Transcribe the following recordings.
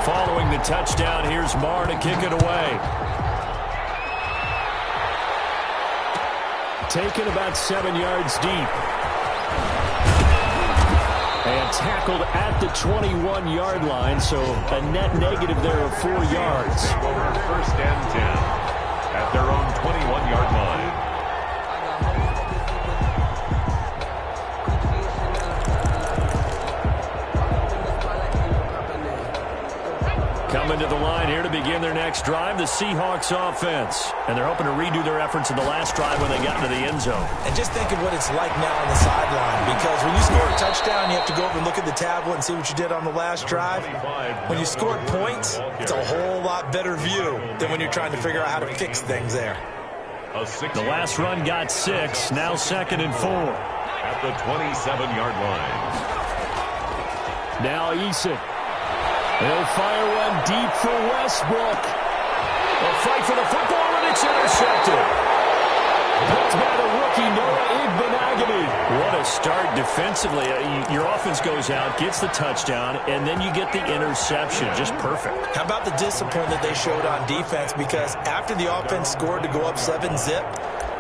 Following the touchdown, here's Marr to kick it away. Taken about 7 yards deep. And tackled at the 21-yard line, so a net negative there of 4 yards. First and 10 at their own 21-yard line. Coming to the line here to begin their next drive, the Seahawks offense. And they're hoping to redo their efforts in the last drive when they got into the end zone. And just think of what it's like now on the sideline, because when you score a touchdown, you have to go over and look at the tablet and see what you did on the last drive. When you scored points, it's a whole lot better view than when you're trying to figure out how to fix things there. The last run got 6, now 2nd and 4. At the 27-yard line. Now Eason. He'll fire one deep for Westbrook. A fight for the football, and it's intercepted. Picked by the rookie, Noah Igbenogany. What a start defensively. Your offense goes out, gets the touchdown, and then you get the interception. Just perfect. How about the discipline that they showed on defense? Because after the offense scored to go up 7-zip,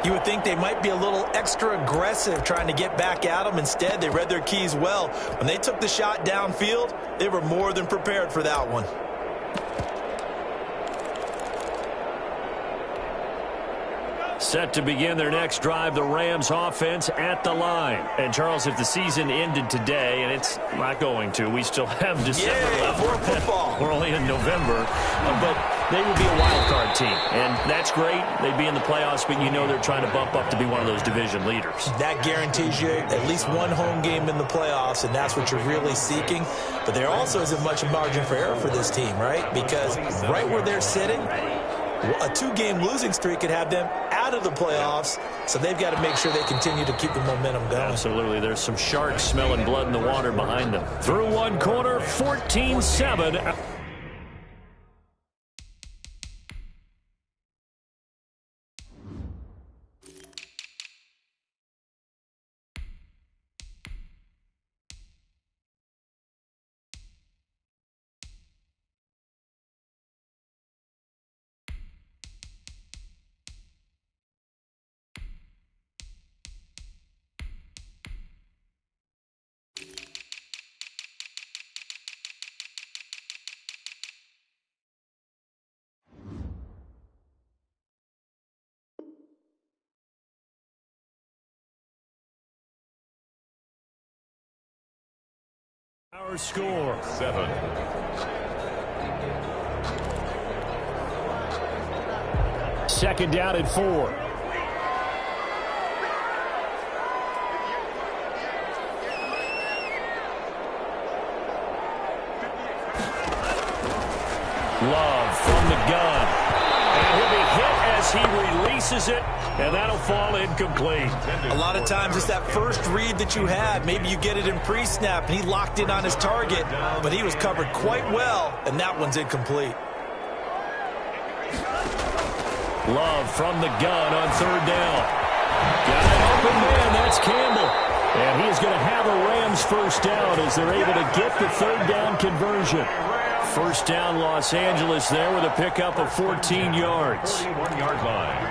you would think they might be a little extra aggressive trying to get back at them. Instead, they read their keys well. When they took the shot downfield, they were more than prepared for that one. Set to begin their next drive, the Rams offense at the line. And, Charles, if the season ended today, and it's not going to, we still have December left. More football. We're only in November. But they would be a wild card team. And that's great. They'd be in the playoffs, but you know they're trying to bump up to be one of those division leaders. That guarantees you at least one home game in the playoffs, and that's what you're really seeking. But there also isn't much margin for error for this team, right? Because right where they're sitting, a 2-game losing streak could have them out of the playoffs, so they've got to make sure they continue to keep the momentum going. Absolutely. There's some sharks smelling blood in the water behind them. Through one corner, 14-7. Our score 7. Second down and 4. Love from the gun. And he'll be hit as he releases it, and that'll fall incomplete. A lot of times it's that first read that you had. Maybe you get it in pre-snap, and he locked in on his target, but he was covered quite well, and that one's incomplete. Love from the gun on 3rd down. Got an open man, that's Campbell. And he's going to have a Rams first down as they're able to get the 3rd down conversion. First down, Los Angeles there with a pickup of 14 yards. 31-yard line.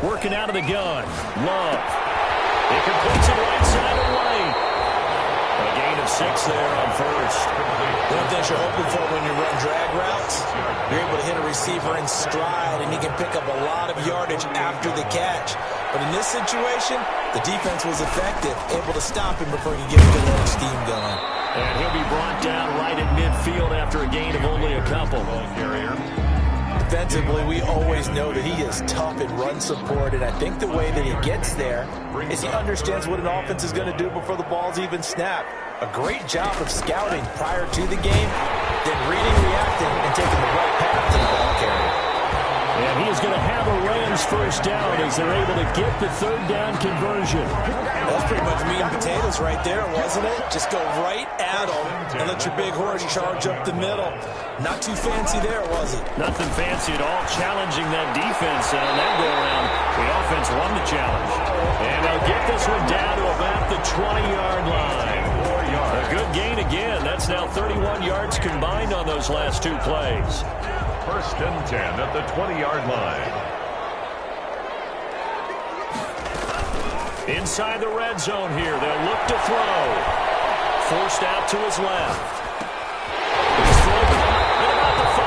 Working out of the gun. Love. It completes it right side of Lane. A gain of 6 there on first. One thing you're hoping for when you run drag routes, you're able to hit a receiver in stride, and he can pick up a lot of yardage after the catch. But in this situation, the defense was effective, able to stop him before he could get a good long steam going. And he'll be brought down right at midfield after a gain of only a couple. Defensively, we always know that he is tough in run support, and I think the way that he gets there is he understands what an offense is going to do before the ball's even snapped. A great job of scouting prior to the game, then reading, reacting, and taking the right path to the ball carrier. And he is going to have a Rams first down as they're able to get the 3rd down conversion. That was pretty much meat and potatoes right there, wasn't it? Just go right at them and let your big horse charge up the middle. Not too fancy there, was it? Nothing fancy at all, challenging that defense. And on that go-around, the offense won the challenge. get this one down to about the 20-yard line. A good gain again. That's now 31 yards combined on those last two plays. 1st and 10 at the 20-yard line. Inside the red zone here. They'll look to throw. Forced out to his left. He's throwing at about the 5.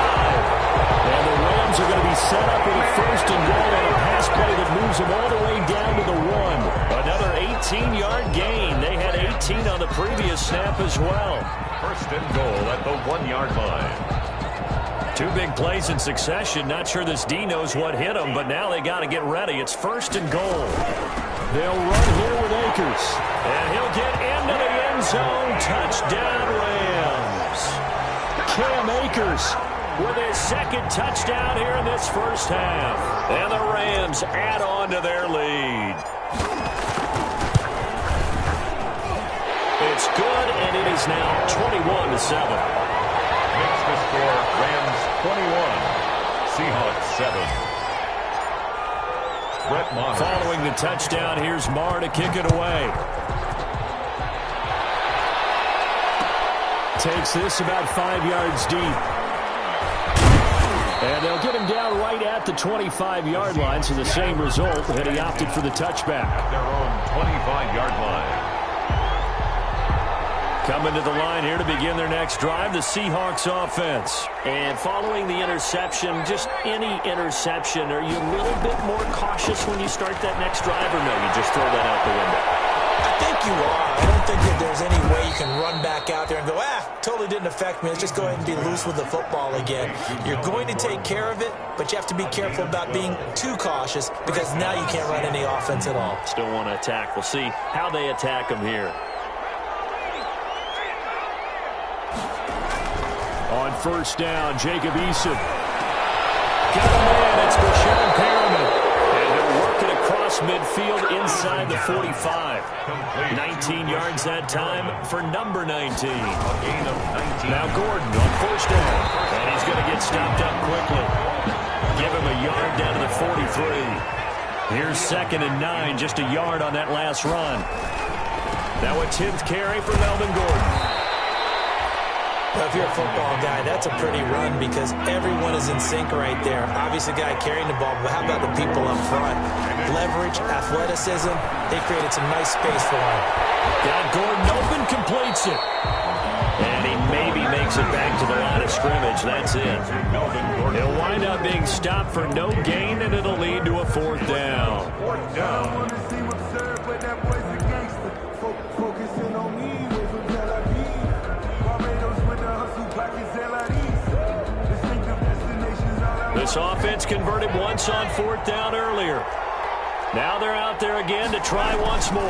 And the Rams are going to be set up with a 1st and goal on a pass play that moves them all the way down to the 1. Another 18-yard gain. They had 18 on the previous snap as well. 1st and goal at the 1-yard line. 2 big plays in succession. Not sure this D knows what hit him, but now they got to get ready. It's 1st and goal. They'll run here with Akers. And he'll get into the end zone. Touchdown, Rams. Cam Akers with his 2nd touchdown here in this first half. And the Rams add on to their lead. It's good, and it is now 21-7. Makes the score Rams 21, Seahawks 7. Brett Maher. Following the touchdown, here's Maher to kick it away. Takes this about 5 yards deep. And they'll get him down right at the 25-yard line, so the same result, and he opted for the touchback. At their own 25-yard line. Coming to the line here to begin their next drive, the Seahawks offense. And following the interception, just any interception, are you a little bit more cautious when you start that next drive, or no, you just throw that out the window? I think you are. I don't think that there's any way you can run back out there and go, totally didn't affect me. Let's just go ahead and be loose with the football again. You're going to take care of it, but you have to be careful about being too cautious because now you can't run any offense at all. Still want to attack. We'll see how they attack them here. On 1st down, Jacob Eason. Got a man, it's Brashad Perriman. And they'll work it across midfield inside the 45. 19 yards that time for number 19. A gain of 19. Now Gordon on 1st down. And he's going to get stopped up quickly. Give him a yard down to the 43. Here's 2nd and 9, just a yard on that last run. Now a 10th carry for Melvin Gordon. Well, if you're a football guy, that's a pretty run because everyone is in sync right there. Obviously, the guy carrying the ball, but how about the people up front? Leverage, athleticism, they created some nice space for him. Got Gordon open, completes it. And he maybe makes it back to the line of scrimmage. That's it. He'll wind up being stopped for no gain, and it'll lead to a 4th down. 4th down. This offense converted once on 4th down earlier. Now they're out there again to try once more.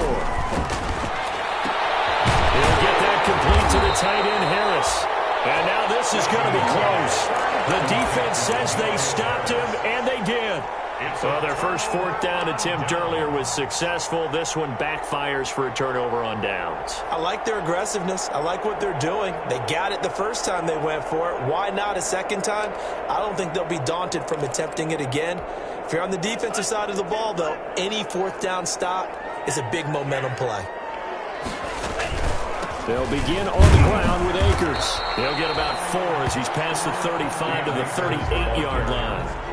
He'll get that complete to the tight end, Harris. And now this is going to be close. The defense says they stopped him, and they did. Well, their first 4th down attempt earlier was successful. This one backfires for a turnover on downs. I like their aggressiveness. I like what they're doing. They got it the first time they went for it. Why not a second time? I don't think they'll be daunted from attempting it again. If you're on the defensive side of the ball, though, any 4th down stop is a big momentum play. They'll begin on the ground with Akers. He'll get about 4 as he's past the 35 to the 38-yard line.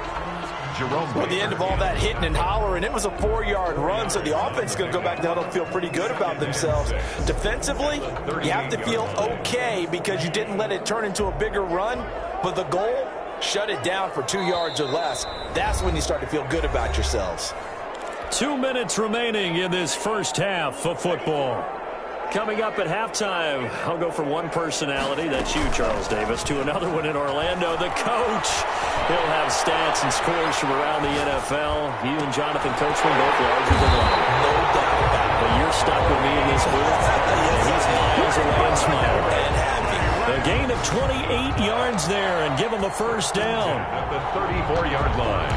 At the end of all that hitting and hollering, it was a 4-yard run, so the offense is going to go back down and feel pretty good about themselves. Defensively, you have to feel okay because you didn't let it turn into a bigger run, but the goal, shut it down for 2 yards or less. That's when you start to feel good about yourselves. 2 minutes remaining in this first half of football. Coming up at halftime, I'll go from one personality, that's you, Charles Davis, to another one in Orlando, the coach. He'll have stats and scores from around the NFL. You and Jonathan Coachman both larger than life. No doubt about it. But you're stuck with me in this booth. He's miles away and smiling. And happy. A gain of 28 yards there and give him a 1st down. At the 34-yard line.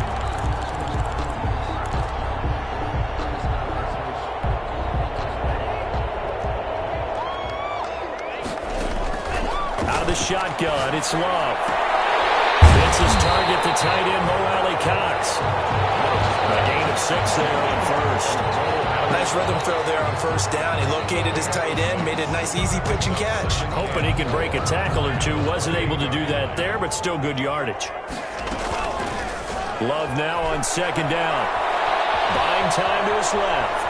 Out of the shotgun, it's Love. It's his target, the tight end, Mo Alley Cox. A gain of 6 there on first. Nice rhythm throw there on first down. He located his tight end, made a nice easy pitch and catch. Hoping he can break a tackle or two. Wasn't able to do that there, but still good yardage. Love now on second down. Buying time to his left.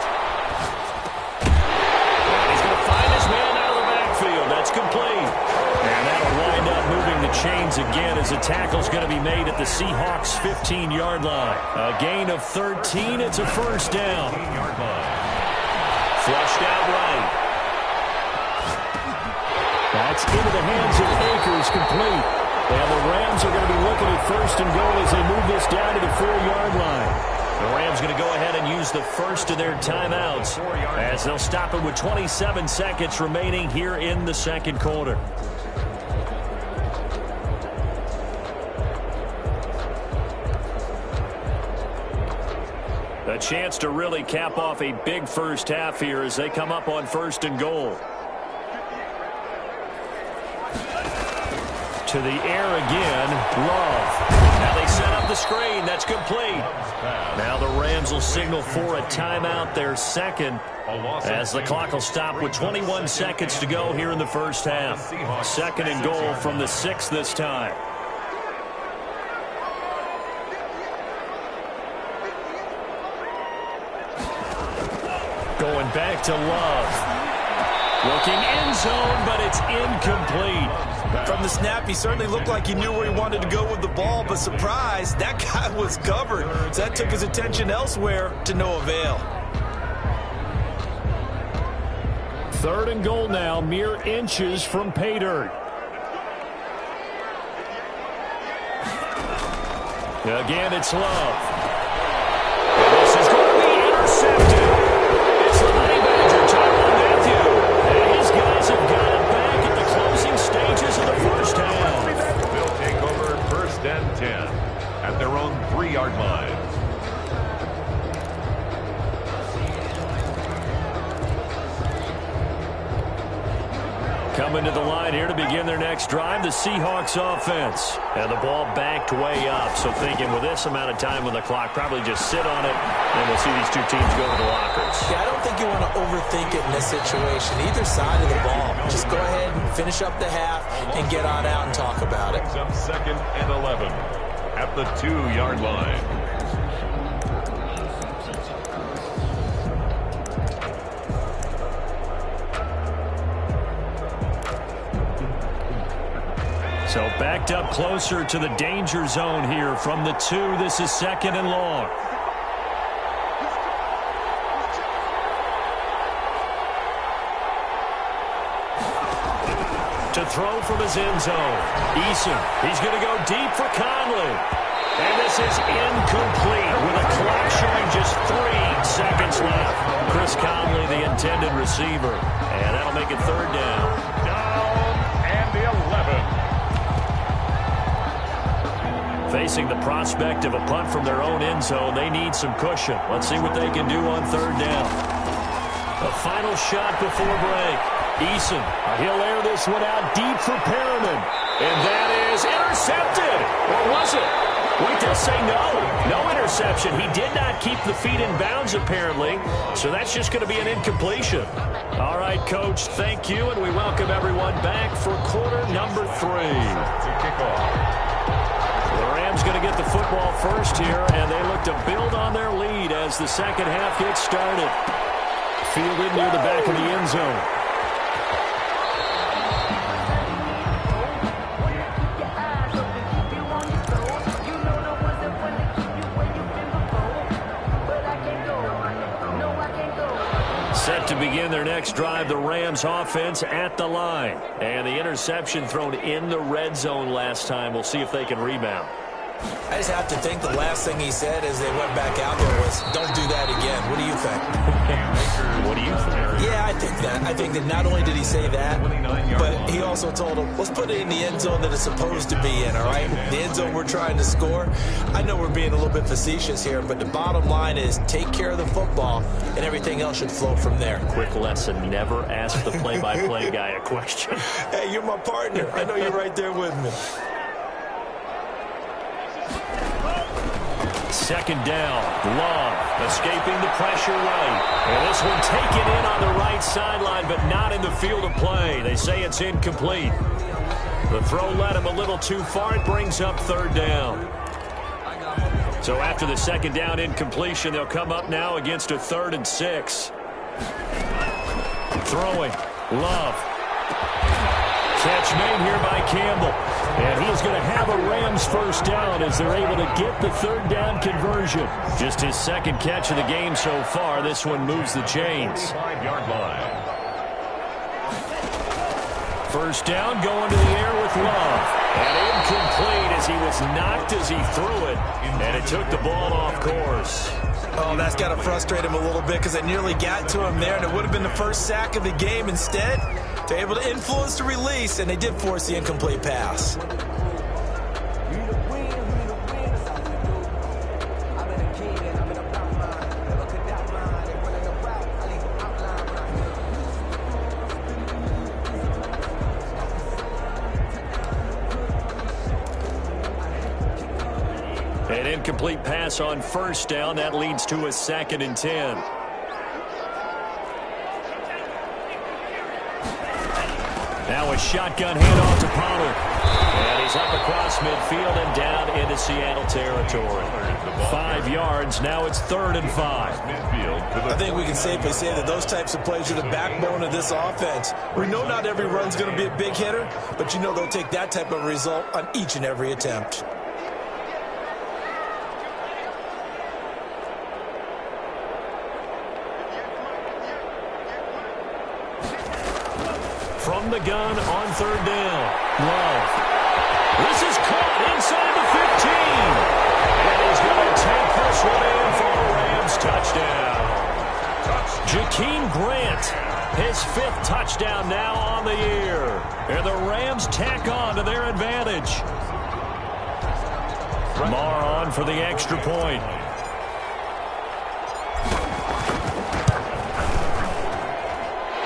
And he's going to find his man out of the backfield. That's complete. And that'll wind up moving the chains again as the tackle's going to be made at the Seahawks' 15-yard line. A gain of 13. It's a first down. Flushed out right. That's into the hands of Akers, complete. And the Rams are going to be looking at first and goal as they move this down to the 4-yard line. The Rams going to go ahead and use the first of their timeouts as they'll stop it with 27 seconds remaining here in the second quarter. A chance to really cap off a big first half here as they come up on first and goal. To the air again, Love. Now they set up the screen. That's complete. Now the Rams will signal for a timeout, their second, as the clock will stop with 21 seconds to go here in the first half. Second and goal from the 6 this time. Going back to Love. Looking end zone, but it's incomplete. From the snap, he certainly looked like he knew where he wanted to go with the ball, but surprise, that guy was covered. So that took his attention elsewhere to no avail. Third and goal now, mere inches from pay dirt. Again, it's Love. And this is going to be intercepted. It's the Honey Badger, Tyrann Mathieu. And his guys have got it back at the closing stages of the first half. They'll take over first and 10 at their own 3-yard line. Coming to the line here to begin their next drive, the Seahawks offense. And the ball backed way up, so thinking with this amount of time on the clock, probably just sit on it, and we'll see these two teams go to the lockers. Yeah, I don't think you want to overthink it in this situation, either side of the ball. Just go ahead and finish up the half and get on out and talk about it. Up second and 11 at the 2-yard line. So backed up closer to the danger zone here from the 2. This is second and long. To throw from his end zone. Eason, he's going to go deep for Conley. And this is incomplete with a clock showing just 3 seconds left. Chris Conley, the intended receiver. And that'll make it third down. Down and 11. Facing the prospect of a punt from their own end zone, they need some cushion. Let's see what they can do on third down. A final shot before break. Eason, he'll air this one out deep for Perriman. And that is intercepted. Or was it? Wait, they'll say no. No interception. He did not keep the feet in bounds, apparently. So that's just going to be an incompletion. All right, Coach, thank you. And we welcome everyone back for quarter number 3. To kick off. The Rams going to get the football first here, and they look to build on their lead as the second half gets started. Fielded near the back of the end zone. Set to begin their next drive, the Rams offense at the line. And the interception thrown in the red zone last time. We'll see if they can rebound. I just have to think the last thing he said as they went back out there was, don't do that again. What do you think? What do you think? Yeah, I think that. I think that not only did he say that, but he also told him, let's put it in the end zone that it's supposed to be in, all right? The end zone we're trying to score. I know we're being a little bit facetious here, but the bottom line is take care of the football, and everything else should flow from there. Quick lesson, never ask the play-by-play guy a question. Hey, you're my partner. I know you're right there with me. second down. Love escaping the pressure right. And this one taken in on the right sideline, but not in the field of play. They say it's incomplete. The throw led him a little too far. It brings up third down. So after the second down incompletion, they'll come up now against a 3rd and 6. Throwing. Love. Catch made here by Campbell. And he is going to have a Rams first down as they're able to get the 3rd down conversion. Just his second catch of the game so far. This one moves the chains. 5-yard line. First down going to the air with Love. And incomplete as he was knocked as he threw it. And it took the ball off course. Oh, that's got to frustrate him a little bit because I nearly got to him there, and it would have been the first sack of the game. Instead, they're able to influence the release, and they did force the incomplete pass. An incomplete pass on first down. That leads to a 2nd and 10. Now a shotgun handoff to Pollard. And he's up across midfield and down into Seattle territory. 5 yards. Now it's 3rd and 5. I think we can safely say that those types of plays are the backbone of this offense. We know not every run's going to be a big hitter, but you know they'll take that type of result on each and every attempt. From the gun on 3rd down. Love. This is caught inside the 15. And he's going to take this one in for a Rams touchdown. Jakeem Grant, his 5th touchdown now on the year. And the Rams tack on to their advantage. Marr on for the extra point.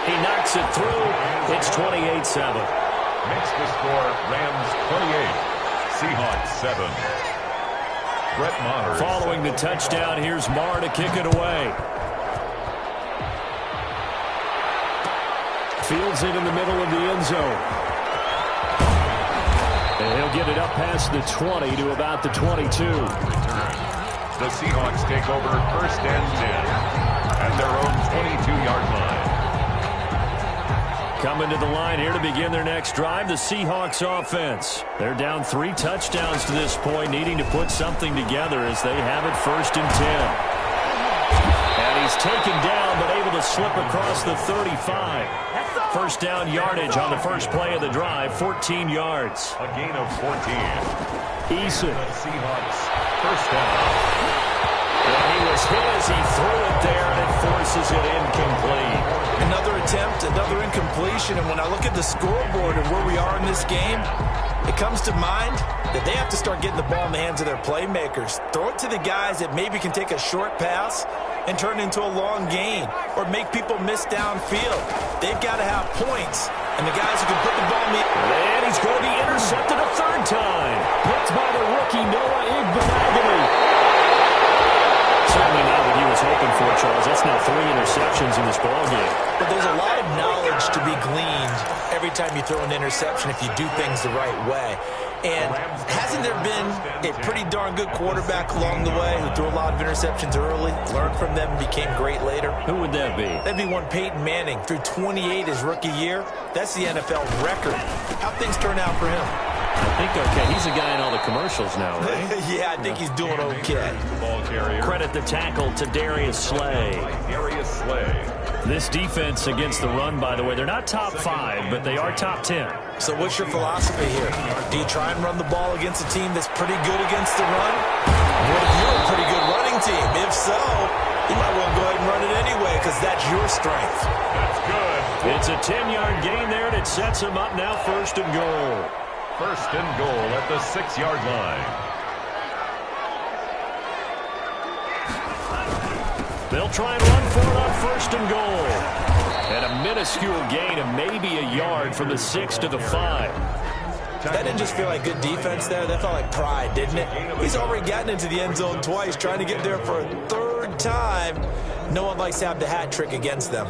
He knocks it through. It's 28-7. Makes the score Rams 28, Seahawks 7. Brett Maher. Following the touchdown, here's Marr to kick it away. Fields it in the middle of the end zone. And he'll get it up past the 20 to about the 22. The Seahawks take over 1st and 10 at their own 22-yard line. Coming to the line here to begin their next drive, the Seahawks offense. They're down 3 touchdowns to this point, needing to put something together as they have it 1st and 10. And he's taken down, but able to slip across the 35. First down yardage on the first play of the drive, 14 yards. A gain of 14. Eason. The Seahawks, 1st down. And he was hit as he threw it there, and it forces it incomplete. Another attempt, another incompletion, and when I look at the scoreboard and where we are in this game, it comes to mind that they have to start getting the ball in the hands of their playmakers. Throw it to the guys that maybe can take a short pass and turn it into a long gain or make people miss downfield. They've got to have points, and the guys who can put the ball in the... And he's going to be intercepted a 3rd time. Picked by the rookie Noah Igbenogany. Certainly not what he was hoping for, Charles. That's now 3 interceptions in this ballgame. But there's a lot of knowledge to be gleaned every time you throw an interception if you do things the right way. And hasn't there been a pretty darn good quarterback along the way who threw a lot of interceptions early, learned from them, and became great later? Who would that be? That'd be one Peyton Manning. Threw 28 his rookie year. That's the NFL record. How'd things turn out for him? I think okay. He's a guy in all the commercials now, right? Yeah, I think he's doing okay. Ball carrier. Credit the tackle to Darius Slay. Darius Slay. This defense against the run, by the way, they're not top 5, but they are top 10. So what's your philosophy here? Do you try and run the ball against a team that's pretty good against the run? What if you're a pretty good running team? If so, you might want to go ahead and run it anyway because that's your strength. That's good. It's a 10-yard gain there, and it sets him up now 1st and goal. 1st and goal at the 6-yard line. They'll try and run for it on 1st and goal. And a minuscule gain of maybe a yard from the 6 to the 5. That didn't just feel like good defense there. That felt like pride, didn't it? He's already gotten into the end zone twice, trying to get there for a third time. No one likes to have the hat trick against them.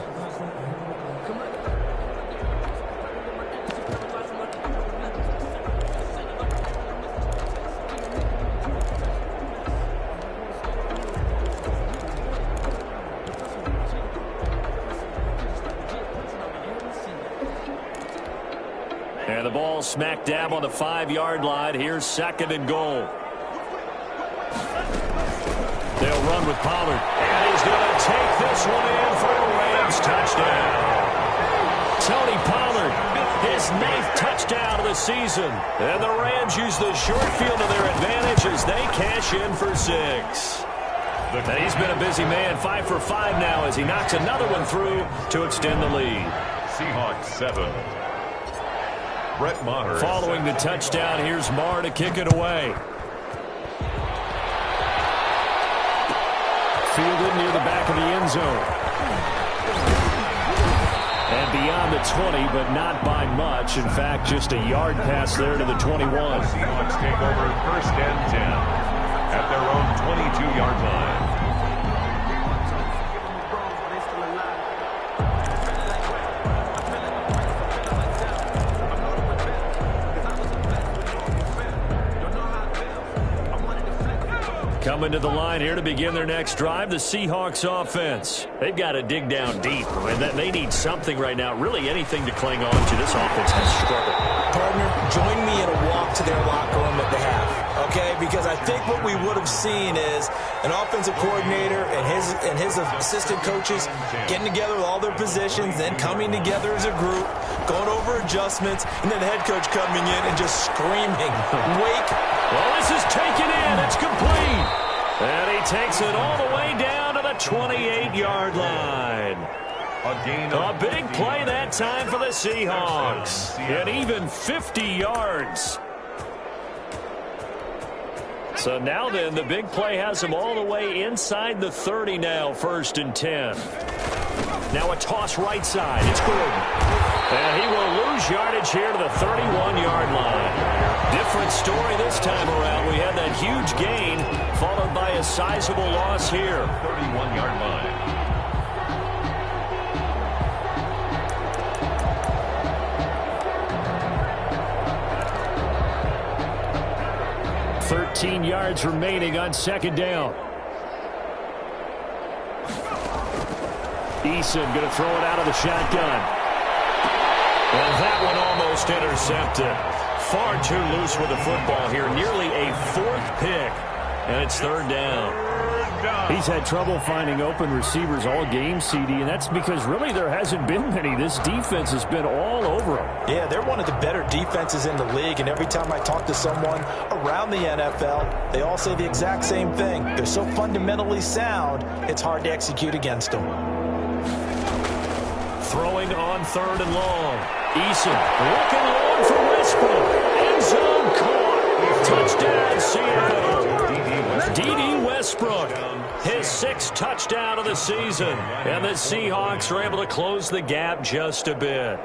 And the ball smack dab on the 5-yard line. Here's 2nd and goal. They'll run with Pollard. And he's going to take this one in for a Rams touchdown. Tony Pollard, his 9th touchdown of the season. And the Rams use the short field to their advantage as they cash in for 6. And he's been a busy man, 5 for 5 now as he knocks another one through to extend the lead. Seahawks 7. Brett Maher. Following the touchdown, here's Maher to kick it away. Fielded near the back of the end zone. And beyond the 20, but not by much. In fact, just a yard pass there to the 21. Seahawks take over 1st and 10 at their own 22-yard line. Coming to the line here to begin their next drive, the Seahawks offense. They've got to dig down deep. I mean, they need something right now, really anything to cling on to. This offense has struggled. Partner, join me in a walk to their locker room at the half, okay? Because I think what we would have seen is an offensive coordinator and his assistant coaches getting together with all their positions, then coming together as a group, going over adjustments, and then the head coach coming in and just screaming, "Wake!" Well, this is taken in. It's complete. And he takes it all the way down to the 28-yard line. A big play that time for the Seahawks. And even 50 yards. So now then, the big play has him all the way inside the 30 now, 1st and 10. Now a toss right side. It's Gordon. And he will lose yardage here to the 31-yard line. Different story this time around. We had that huge gain, followed by a sizable loss here. 31-yard line. 13 yards remaining on 2nd down. Eason going to throw it out of the shotgun. And that one almost intercepted. Far too loose with the football here. Nearly a 4th pick. And it's 3rd down. He's had trouble finding open receivers all game, CD, and that's because really there hasn't been many. This defense has been all over him. Yeah, they're one of the better defenses in the league, and every time I talk to someone around the NFL, they all say the exact same thing. They're so fundamentally sound, it's hard to execute against them. Throwing on 3rd and long. Eason looking long for Westbrook. End zone caught. Touchdown, Seattle. D.D. Westbrook, his 6th touchdown of the season. And the Seahawks are able to close the gap just a bit.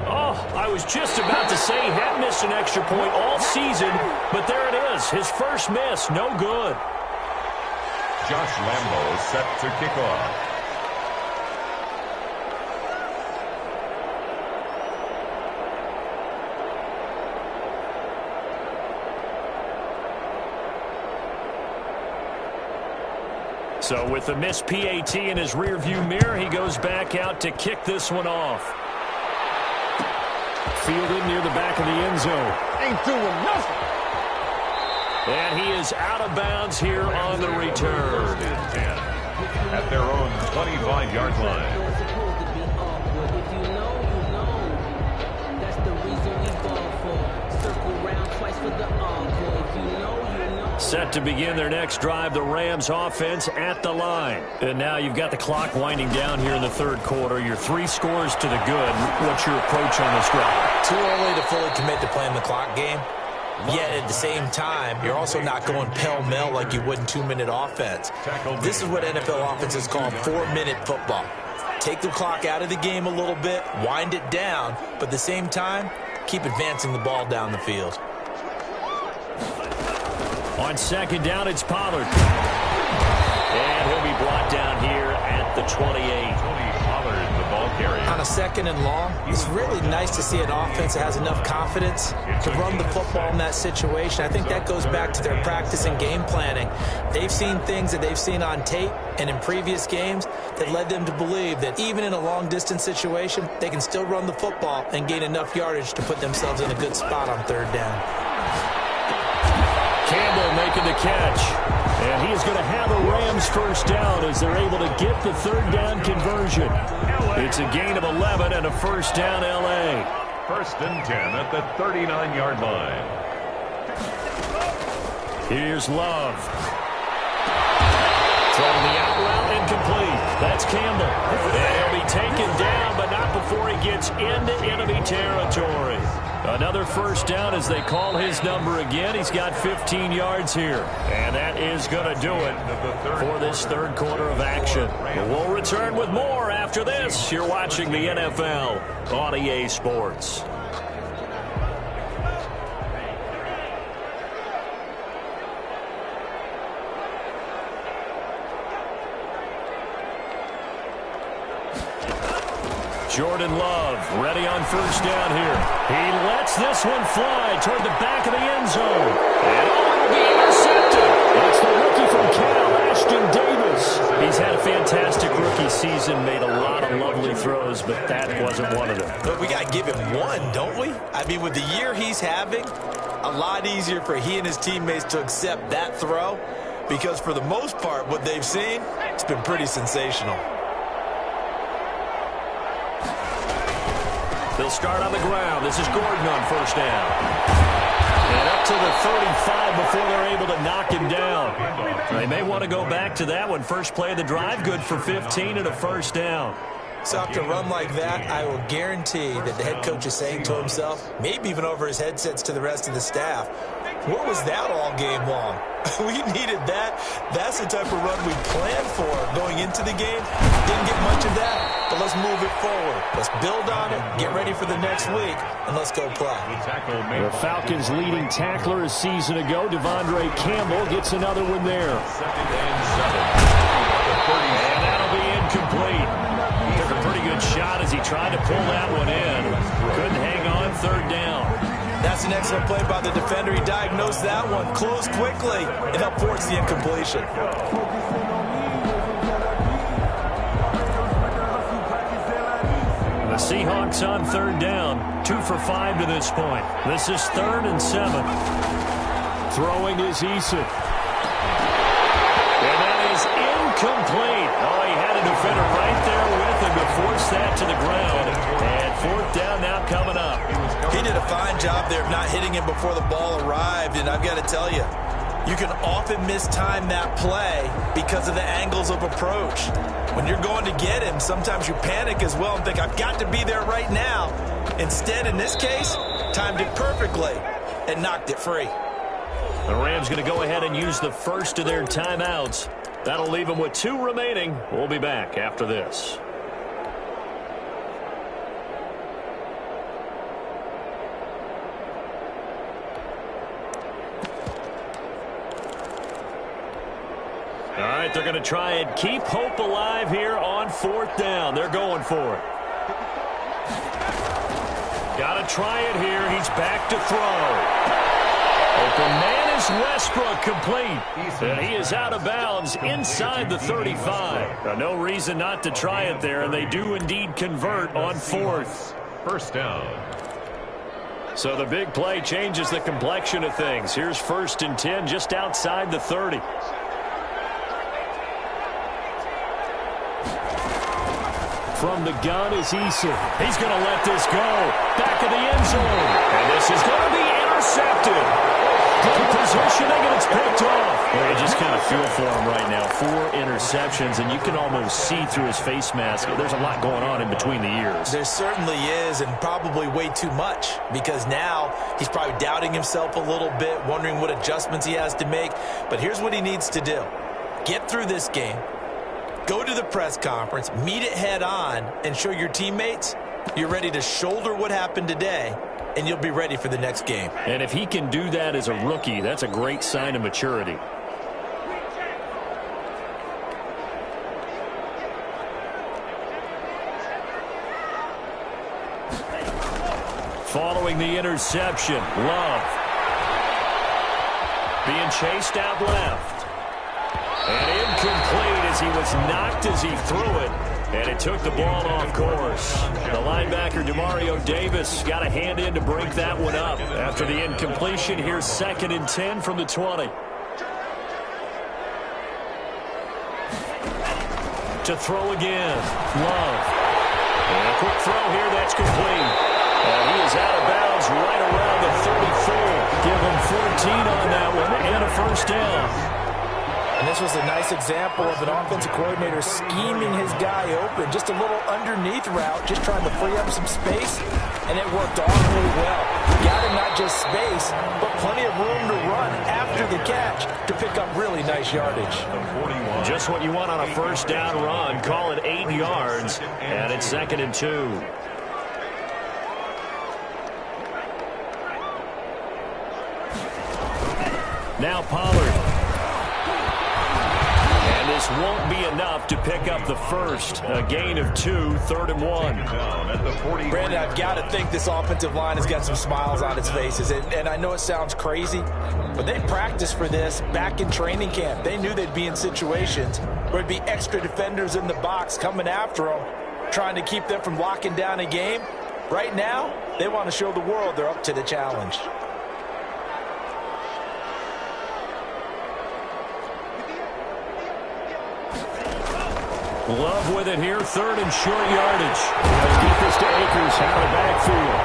Oh, I was just about to say he had missed an extra point all season, but there it is. His first miss, no good. Josh Lambo is set to kick off. So with the missed PAT in his rearview mirror, he goes back out to kick this one off. Fielded near the back of the end zone. Ain't doing nothing. And he is out of bounds here on the return. At their own 25-yard line. Set to begin their next drive, the Rams offense at the line. And now you've got the clock winding down here in the 3rd quarter. Your 3 scores to the good. What's your approach on this drive? Too early to fully commit to playing the clock game. Yet at the same time, you're also not going pell-mell like you would in 2-minute offense. This is what NFL offenses call 4-minute football. take the clock out of the game a little bit, wind it down, but at the same time, keep advancing the ball down the field. On second down, it's Pollard. And he'll be brought down here at the 28. Pollard, the ball carrier. On a second and long, it's really nice to see an offense that has enough confidence to run the football in that situation. I think that goes back to their practice and game planning. They've seen things that they've seen on tape and in previous games that led them to believe that even in a long-distance situation, they can still run the football and gain enough yardage to put themselves in a good spot on third down. Campbell making the catch. And he is going to have a Rams first down as they're able to get the third down conversion. It's a gain of 11 and a first down, L.A. First and 10 at the 39-yard line. Here's Love. Throwing the out route incomplete. That's Campbell. And he'll be taken down, but not before he gets into enemy territory. Another first down as they call his number again. He's got 15 yards here. And that is going to do it for this third quarter of action. We'll return with more after this. You're watching the NFL on EA Sports. Jordan Love ready on first down here. He lets this one fly toward the back of the end zone. And it'll be intercepted. That's the rookie from Cal, Ashton Davis. He's had a fantastic rookie season, made a lot of lovely throws, but that wasn't one of them. But we got to give him one, don't we? I mean, with the year he's having, a lot easier for he and his teammates to accept that throw because for the most part, what they've seen, it's been pretty sensational. They'll start on the ground. This is Gordon on first down. And up to the 35 before they're able to knock him down. They may want to go back to that one. First play of the drive, good for 15 and a first down. So after a run like that, I will guarantee that the head coach is saying to himself, maybe even over his headsets to the rest of the staff, where was that all game long? We needed that. That's the type of run we planned for going into the game. Didn't get much of that, but let's move it forward. Let's build on it, get ready for the next week, and let's go play. The Falcons' leading tackler a season ago, Devondre Campbell, gets another one there. And that'll be incomplete. Took a pretty good shot as he tried to pull that one in. Couldn't hang on, third down. That's an excellent play by the defender. He diagnosed that one, closed quickly, and helped force the incompletion. The Seahawks on third down, 2 for 5 to this point. This is 3rd and 7. Throwing is Eason. And that is incomplete. Oh, he had a defender right there with him to force that to the ground. And 4th down now coming up. He did a fine job there of not hitting him before the ball arrived, and I've got to tell you, you can often mistime that play because of the angles of approach. When you're going to get him, sometimes you panic as well and think, I've got to be there right now. Instead, in this case, timed it perfectly and knocked it free. The Rams going to go ahead and use the first of their timeouts. That'll leave them with 2 remaining. We'll be back after this. All right, they're going to try and keep hope alive here on 4th down. They're going for it. Got to try it here. He's back to throw. Open man is Westbrook, complete. And he is out of bounds inside the 35. No reason not to try it there, and they do indeed convert on 4th. First down. So the big play changes the complexion of things. Here's 1st and 10 just outside the 30. From the gun is Eason. He's going to let this go. Back of the end zone. And this is going to be intercepted. Good positioning, and it's picked off. Well, you just kind of feel for him right now. 4 interceptions, and you can almost see through his face mask. There's a lot going on in between the ears. There certainly is, and probably way too much, because now he's probably doubting himself a little bit, wondering what adjustments he has to make. But here's what he needs to do. Get through this game. Go to the press conference, meet it head on, and show your teammates you're ready to shoulder what happened today, and you'll be ready for the next game. And if he can do that as a rookie, that's a great sign of maturity. Following the interception, Love. Being chased out left. And incomplete as he was knocked as he threw it. And it took the ball off course. The linebacker, Demario Davis, got a hand in to break that one up. After the incompletion, here's 2nd and 10 from the 20. To throw again, Love. And a quick throw here, that's complete. And he is out of bounds right around the 34. Give him 14 on that one and a first down. And this was a nice example of an offensive coordinator scheming his guy open. Just a little underneath route, just trying to free up some space, and it worked awfully well. He got him not just space, but plenty of room to run after the catch to pick up really nice yardage. Just what you want on a first down run. Call it 8 yards, and it's 2nd and 2. Now Pollard. This won't be enough to pick up the first. A gain of 2, 3rd and 1. Brandon, I've got to think this offensive line has got some smiles on its faces. And I know it sounds crazy, but they practiced for this back in training camp. They knew they'd be in situations where it'd be extra defenders in the box coming after them, trying to keep them from locking down a game. Right now, they want to show the world they're up to the challenge. Love with it here, 3rd and short yardage. Let's get this to Akers out of the backfield.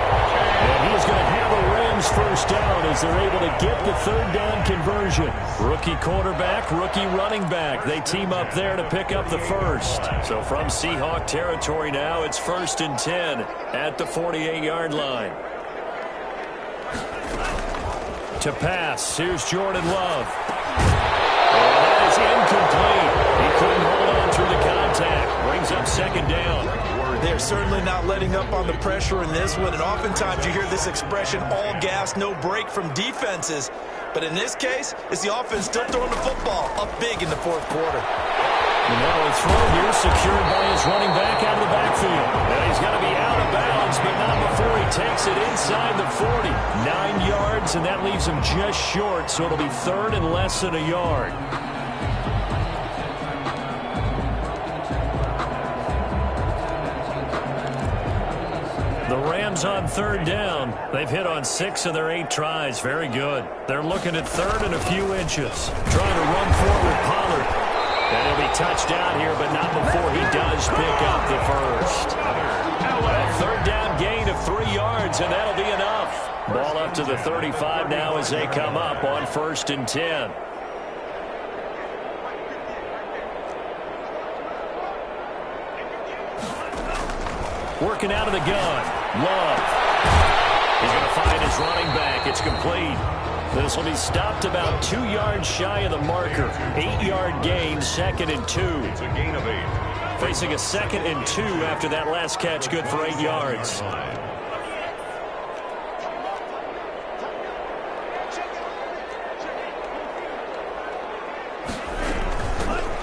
And he's going to have a Rams first down as they're able to get the 3rd down conversion. Rookie quarterback, rookie running back. They team up there to pick up the first. So from Seahawk territory now, it's 1st and 10 at the 48-yard line. To pass, here's Jordan Love. And that is incomplete. He couldn't hold on through the contact. Brings up 2nd down. They're certainly not letting up on the pressure in this one. And oftentimes you hear this expression, all gas, no break from defenses. But in this case, it's the offense still throwing the football up big in the 4th quarter. And now a throw here secured by his running back out of the backfield. And he's got to be out of bounds, but not before he takes it inside the 40. 9 yards, and that leaves him just short, so it'll be 3rd and less than a yard. The Rams on 3rd down. They've hit on 6 of their 8 tries. Very good. They're looking at 3rd and a few inches. Trying to run forward with Pollard. And he'll be touched down here, but not before he does pick up the first. A 3rd down gain of 3 yards, and that'll be enough. Ball up to the 35 now as they come up on 1st and 10. Working out of the gun. Love. He's going to find his running back. It's complete. This will be stopped about 2 yards shy of the marker. 8-yard gain, 2nd and 2. It's a gain of 8. Facing a 2nd and 2 after that last catch, good for 8 yards.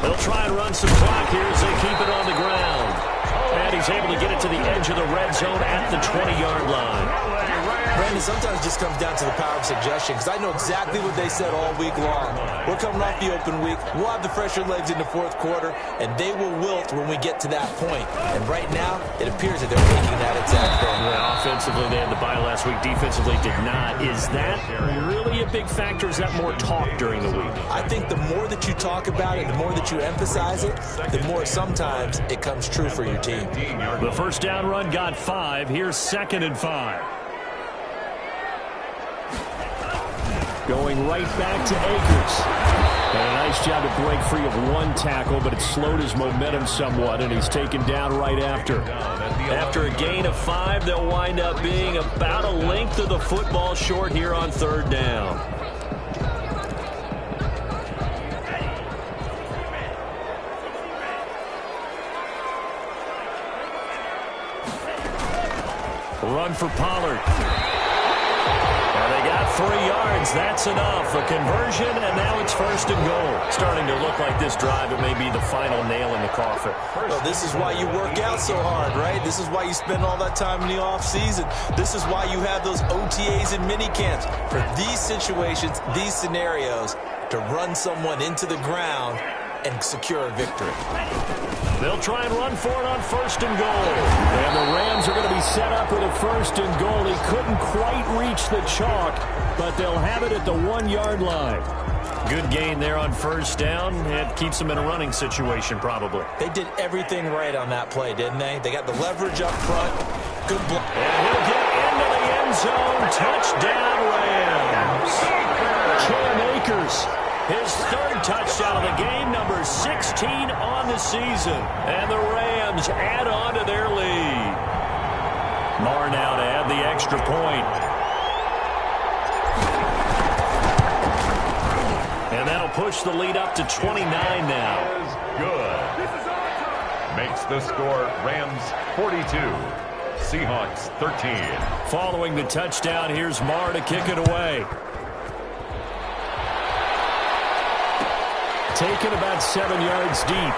They'll try and run some clock here as they keep it on the ground. And he's able to get it to the edge of the red zone at the 20-yard line. Brandon, sometimes it just comes down to the power of suggestion, because I know exactly what they said all week long. We're coming off the open week. We'll have the fresher legs in the 4th quarter, and they will wilt when we get to that point. And right now, it appears that they're making that exact thing. Well, offensively, they had the bye last week. Defensively, did not. Is that really a big factor? Is that more talk during the week? I think the more that you talk about it, the more that you emphasize it, the more sometimes it comes true for your team. The first down run got 5. Here's 2nd and 5. Going right back to Akers. And a nice job to break free of 1 tackle, but it slowed his momentum somewhat, and he's taken down right after. After a gain of 5, they'll wind up being about a length of the football short here on 3rd down. run for Pollard. And they got 3 yards. That's enough. A conversion, and now it's 1st and goal. Starting to look like this drive, it may be the final nail in the coffin. Well, this is why you work out so hard, right? This is why you spend all that time in the offseason. This is why you have those OTAs and mini camps. For these situations, these scenarios, to run someone into the ground and secure a victory. They'll try and run for it on 1st and goal. And the Rams are going to be set up with a 1st and goal. He couldn't quite reach the chalk, but they'll have it at the 1-yard line. Good gain there on 1st down. It keeps them in a running situation, probably. They did everything right on that play, didn't they? They got the leverage up front. Good block. And he'll get into the end zone. Touchdown, Rams. Cam Akers. His 3rd touchdown of the game, number 16 on the season. And the Rams add on to their lead. Marr now to add the extra point. And that'll push the lead up to 29 now. Good. Makes the score Rams 42, Seahawks 13. Following the touchdown, here's Marr to kick it away. Taken about 7 yards deep.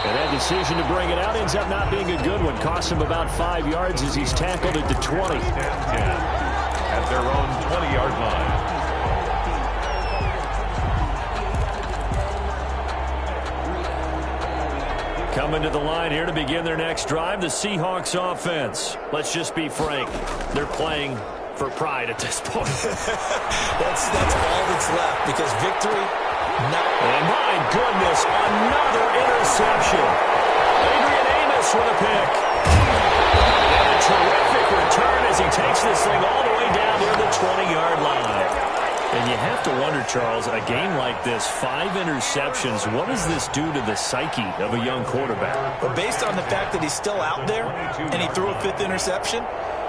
And that decision to bring it out ends up not being a good one. Costs him about 5 yards as he's tackled at the 20. At their own 20-yard line. Coming to the line here to begin their next drive, the Seahawks offense. Let's just be frank. They're playing for pride at this point. That's all that's left, because victory, no. And my goodness, another interception. Adrian Amos with a pick. And a terrific return as he takes this thing all the way down near the 20-yard line. And you have to wonder, Charles, a game like this, 5 interceptions, what does this do to the psyche of a young quarterback? But based on the fact that he's still out there and he threw a 5th interception,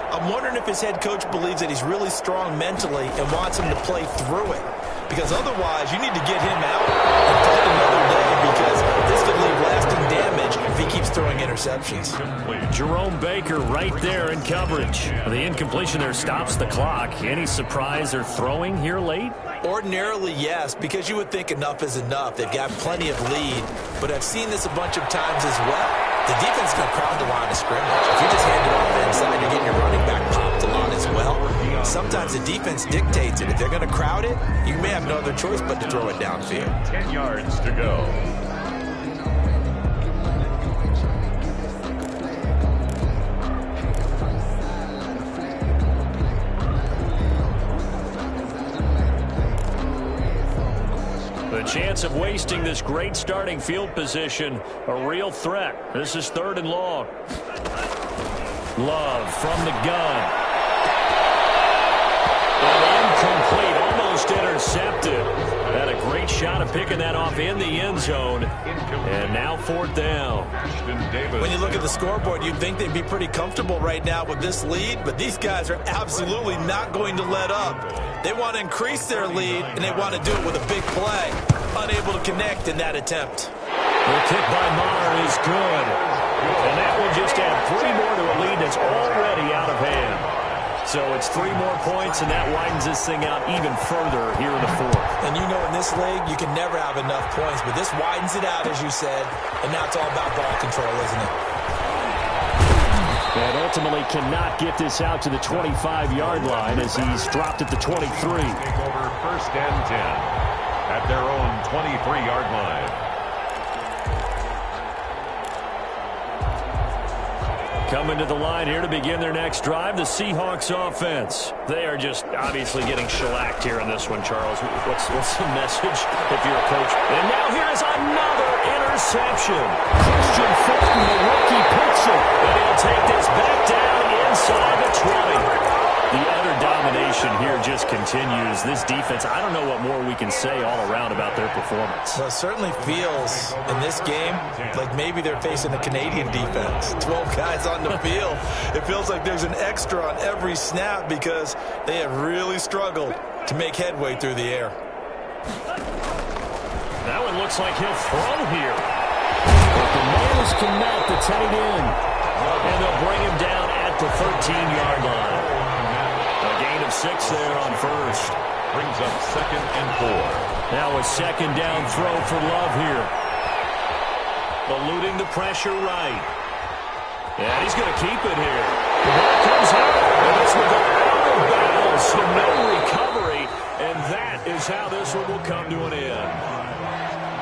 I'm wondering if his head coach believes that he's really strong mentally and wants him to play through it. Because otherwise, you need to get him out and fight another day, because this could leave lasting damage if he keeps throwing interceptions. Jerome Baker right there in coverage. The incompletion there stops the clock. Any surprise they're throwing here late? Ordinarily, yes, because you would think enough is enough. They've got plenty of lead, but I've seen this a bunch of times as well. The defense is going to crowd the line of scrimmage. If you just hand it off inside, you're getting your running back popped along as well. Sometimes the defense dictates it. If they're going to crowd it, you may have no other choice but to throw it downfield. 10 yards to go. The chance of wasting this great starting field position, a real threat. This is 3rd and long. Love from the gun. And incomplete, almost intercepted. Had a great shot of picking that off in the end zone. And now 4th down. When you look at the scoreboard, you'd think they'd be pretty comfortable right now with this lead, but these guys are absolutely not going to let up. They want to increase their lead, and they want to do it with a big play. Unable to connect in that attempt. The kick by Marr is good. And that will just add 3 more to a lead that's already out of hand. So it's 3 more points, and that widens this thing out even further here in the 4th. And you know, in this league, you can never have enough points, but this widens it out, as you said, and now it's all about ball control, isn't it? And ultimately cannot get this out to the 25-yard line as he's dropped at the 23. Take over 1st and 10 at their own 23-yard line. Coming to the line here to begin their next drive, the Seahawks offense. They are just obviously getting shellacked here in this one, Charles. What's the message if you're a coach? And now here is another interception. Christian Fulton, the rookie, picks it. And he'll take this back down inside the 20. The utter domination here just continues. This defense, I don't know what more we can say all around about their performance. Well, it certainly feels in this game like maybe they're facing a Canadian defense. 12 guys on the field. It feels like there's an extra on every snap because they have really struggled to make headway through the air. That one looks like he'll throw here. But the man is Kmet, the tight end. And they'll bring him down the 13-yard line. A gain of 6 there on first. Brings up 2nd and 4. Now a 2nd down throw for Love here. Eluding the pressure right. And he's going to keep it here. The ball comes out, and this will go out of bounds. So no recovery, and that is how this one will come to an end.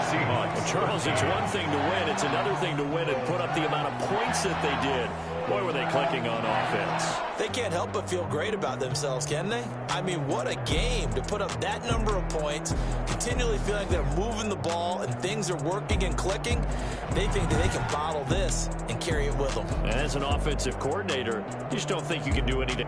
Seahawks. Well, Charles, it's one thing to win. It's another thing to win and put up the amount of points that they did. Boy, were they clicking on offense. They can't help but feel great about themselves, can they? I mean, what a game to put up that number of points, continually feeling like they're moving the ball and things are working and clicking. They think that they can bottle this and carry it with them. And as an offensive coordinator, you just don't think you can do anything.